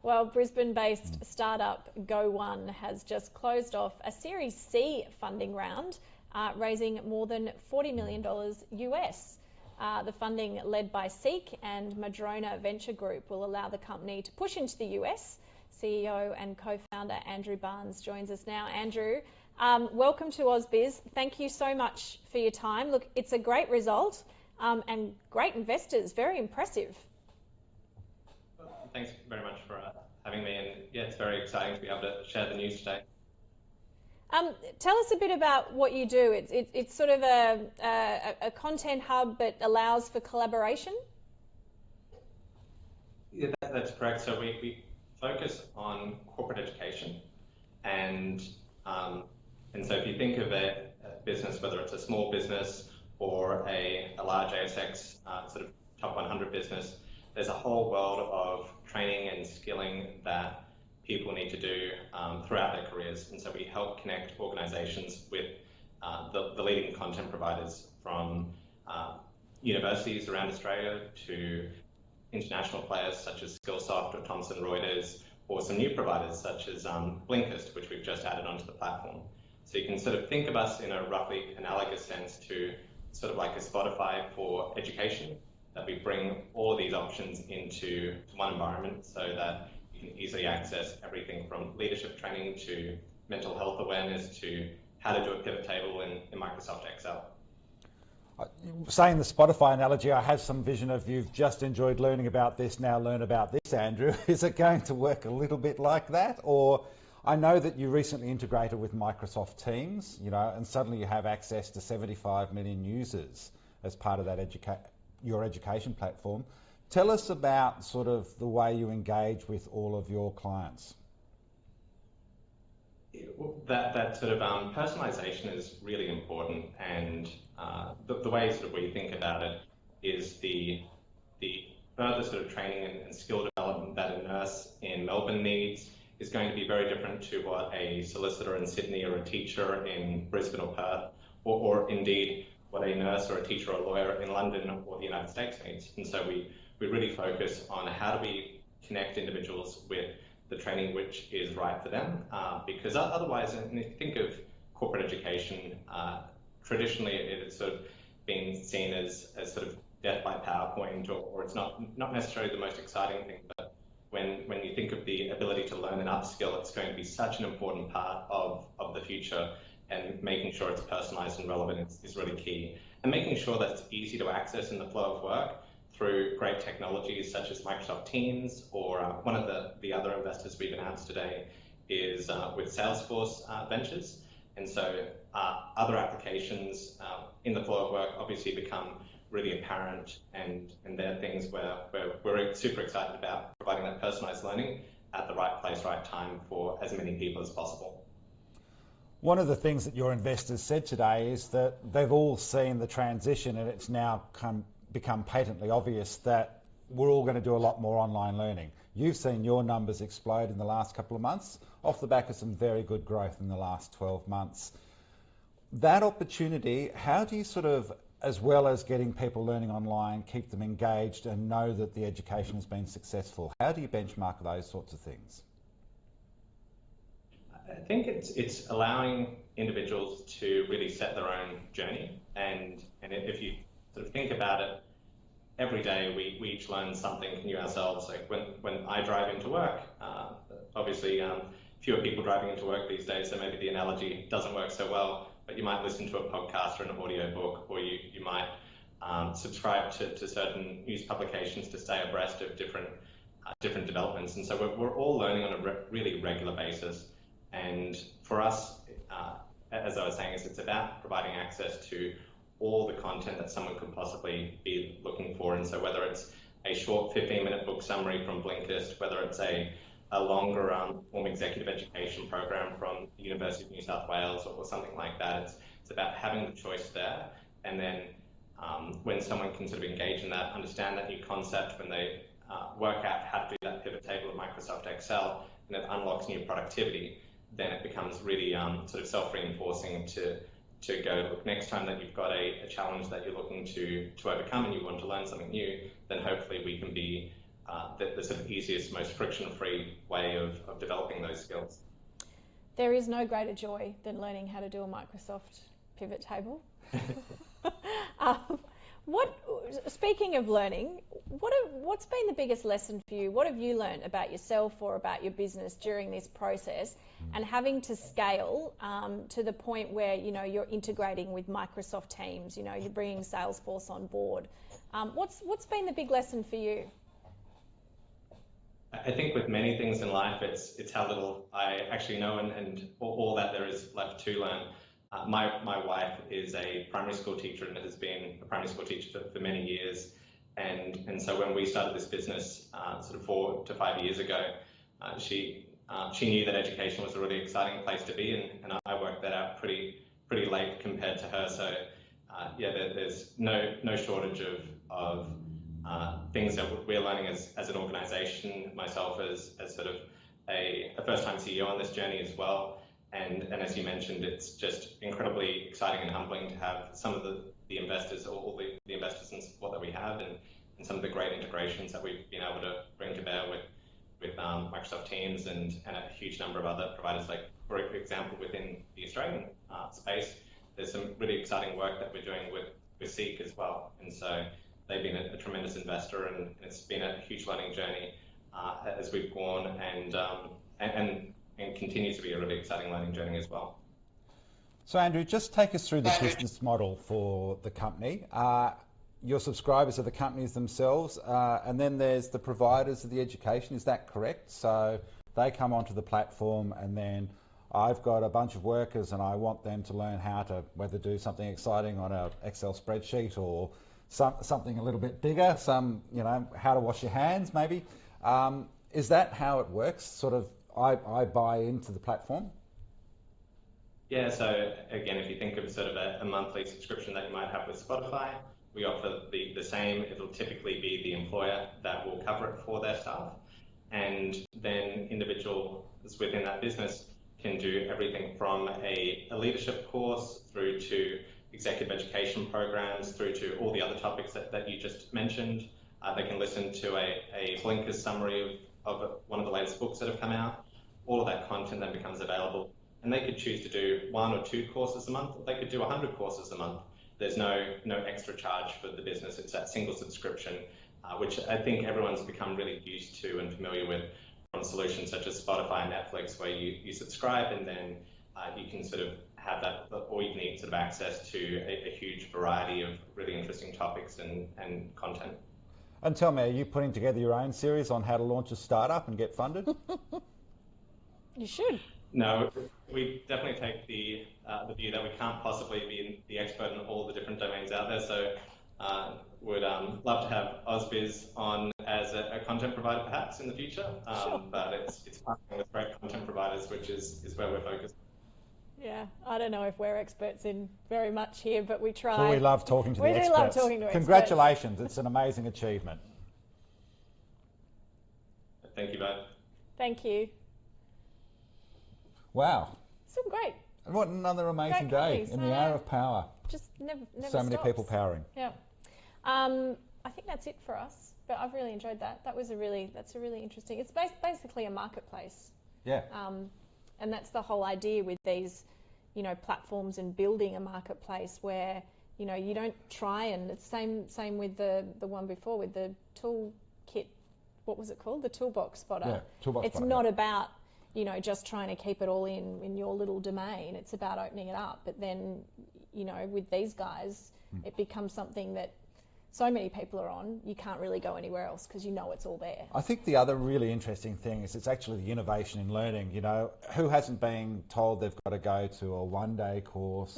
Well, Brisbane-based startup GO1 has just closed off a Series C funding round, raising more than $40 million US. The funding, led by Seek and Madrona Venture Group, will allow the company to push into the US. CEO and co-founder Andrew Barnes joins us now. Andrew, welcome to Ausbiz. Thank you so much for your time. Look, it's a great result and great investors, very impressive. Thanks very much for having me, and yeah, it's very exciting to be able to share the news today. Tell us a bit about what you do. It's sort of a content hub that allows for collaboration. Yeah, that's correct. So we focus on corporate education, and so if you think of a business, whether it's a small business or a large ASX sort of top 100 business, there's a whole world of training and skilling that people need to do throughout their careers. And so we help connect organizations with the leading content providers, from universities around Australia to international players such as Skillsoft or Thomson Reuters, or some new providers such as Blinkist, which we've just added onto the platform. So you can sort of think of us in a roughly analogous sense to sort of like a Spotify for education, that we bring all of these options into one environment so that you can easily access everything from leadership training to mental health awareness to how to do a pivot table in Microsoft Excel. Saying the Spotify analogy, I have some vision of you've just enjoyed learning about this, now learn about this, Andrew. Is it going to work a little bit like that? Or I know that you recently integrated with Microsoft Teams, and suddenly you have access to 75 million users as part of that your education platform. Tell us about sort of the way you engage with all of your clients. That sort of personalization is really important, and the way sort of we think about it is the further sort of training and skill development that a nurse in Melbourne needs is going to be very different to what a solicitor in Sydney or a teacher in Brisbane or Perth, or indeed what a nurse or a teacher or a lawyer in London or the United States needs. And so we really focus on how do we connect individuals with the training which is right for them, because otherwise, and if you think of corporate education, traditionally it's sort of been seen as sort of death by PowerPoint, or it's not necessarily the most exciting thing, but when you think of the ability to learn and upskill, it's going to be such an important part of the future, and making sure it's personalized and relevant is really key. And making sure that it's easy to access in the flow of work through great technologies such as Microsoft Teams, or one of the other investors we've announced today is with Salesforce Ventures. And so other applications in the flow of work obviously become really apparent, and they're things where we're super excited about providing that personalized learning at the right place, right time for as many people as possible. One of the things that your investors said today is that they've all seen the transition, and it's now become patently obvious that we're all going to do a lot more online learning. You've seen your numbers explode in the last couple of months off the back of some very good growth in the last 12 months. That opportunity, how do you sort of, as well as getting people learning online, keep them engaged and know that the education has been successful? How do you benchmark those sorts of things? I think it's allowing individuals to really set their own journey, and if you sort of think about it, every day we each learn something new ourselves. Like when I drive into work, obviously fewer people driving into work these days, so maybe the analogy doesn't work so well, but you might listen to a podcast or an audio book, or you might subscribe to certain news publications to stay abreast of different developments. And so we're all learning on a really regular basis. And for us, as I was saying, it's about providing access to all the content that someone could possibly be looking for. And so whether it's a short 15-minute book summary from Blinkist, whether it's a longer form executive education program from the University of New South Wales or something like that, it's about having the choice there. And then when someone can sort of engage in that, understand that new concept, when they work out how to do that pivot table in Microsoft Excel, and it unlocks new productivity, then it becomes really sort of self-reinforcing to go, look, next time that you've got a challenge that you're looking to overcome and you want to learn something new, then hopefully we can be the sort of easiest, most friction-free way of developing those skills. There is no greater joy than learning how to do a Microsoft pivot table. Speaking of learning, what's been the biggest lesson for you? What have you learned about yourself or about your business during this process, and having to scale to the point where you're integrating with Microsoft Teams? You're bringing Salesforce on board. What's been the big lesson for you? I think with many things in life, it's how little I actually know and all that there is left to learn. My wife is a primary school teacher and has been a primary school teacher for many years. And so when we started this business sort of 4 to 5 years ago, she knew that education was a really exciting place to be, and I worked that out pretty late compared to her. So there's no shortage of things that we're learning as an organization, myself as sort of a first-time CEO on this journey as well. And as you mentioned, it's just incredibly exciting and humbling to have some of the investors, all the investors and support that we have, and some of the great integrations that we've been able to bring to bear with Microsoft Teams and a huge number of other providers. Like, for example, within the Australian space, there's some really exciting work that we're doing with Seek as well. And so they've been a tremendous investor, and it's been a huge learning journey as we've gone, and continues to be a really exciting learning journey as well. So Andrew, just take us through the business model for the company. Your subscribers are the companies themselves, and then there's the providers of the education. Is that correct? So they come onto the platform, and then I've got a bunch of workers and I want them to learn how to whether do something exciting on an Excel spreadsheet or something a little bit bigger, how to wash your hands maybe. Is that how it works? Sort of, I buy into the platform? Yeah, so again, if you think of sort of a monthly subscription that you might have with Spotify, we offer the same. It'll typically be the employer that will cover it for their staff. And then individuals within that business can do everything from a leadership course through to executive education programs, through to all the other topics that you just mentioned. They can listen to a blinker summary of one of the latest books that have come out. All of that content then becomes available. And they could choose to do 1 or 2 courses a month, or they could do 100 courses a month. There's no extra charge for the business. It's that single subscription, which I think everyone's become really used to and familiar with from solutions such as Spotify and Netflix, where you subscribe and then you can sort of have that all-you-can-eat sort of access to a huge variety of really interesting topics and content. And tell me, are you putting together your own series on how to launch a startup and get funded? You should. No, we definitely take the view that we can't possibly be the expert in all the different domains out there. So would love to have Ausbiz on as a content provider perhaps in the future. Sure. But it's partnering with great content providers, which is where we're focused. Yeah, I don't know if we're experts in very much here, but we try. Well, we love talking to the experts. We do love talking to experts. Congratulations, it's an amazing achievement. Thank you both. Thank you. Wow. So great. And what another amazing day in the hour of power. Just never so many stops. people powering. Yeah. I think that's it for us. But I've really enjoyed that. That's a really interesting. It's basically a marketplace. Yeah. And that's the whole idea with these, platforms and building a marketplace where, you don't try and it's same with the one before with the toolkit. What was it called? The toolbox spotter. Yeah, toolbox it's spotter. Not about, just trying to keep it all in your little domain. It's about opening it up. But then, with these guys, it becomes something that so many people are on, you can't really go anywhere else because it's all there. I think the other really interesting thing is it's actually the innovation in learning. Who hasn't been told they've got to go to a one-day course?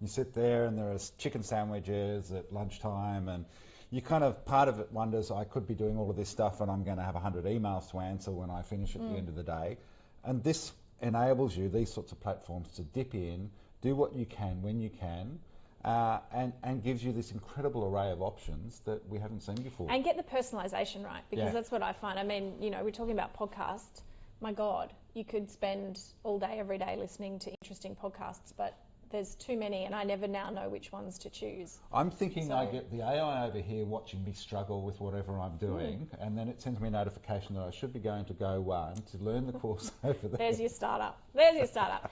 You sit there and there are chicken sandwiches at lunchtime, and you kind of, part of it wonders, I could be doing all of this stuff and I'm going to have 100 emails to answer when I finish at the end of the day. And this enables you, these sorts of platforms, to dip in, do what you can when you can, and gives you this incredible array of options that we haven't seen before. And get the personalisation right, because that's what I find. I mean, we're talking about podcasts. My God, you could spend all day, every day listening to interesting podcasts, but there's too many, and I never now know which ones to choose. I'm thinking I get the AI over here watching me struggle with whatever I'm doing, and then it sends me a notification that I should be going to GO1 to learn the course over there. There's your startup. There's your startup.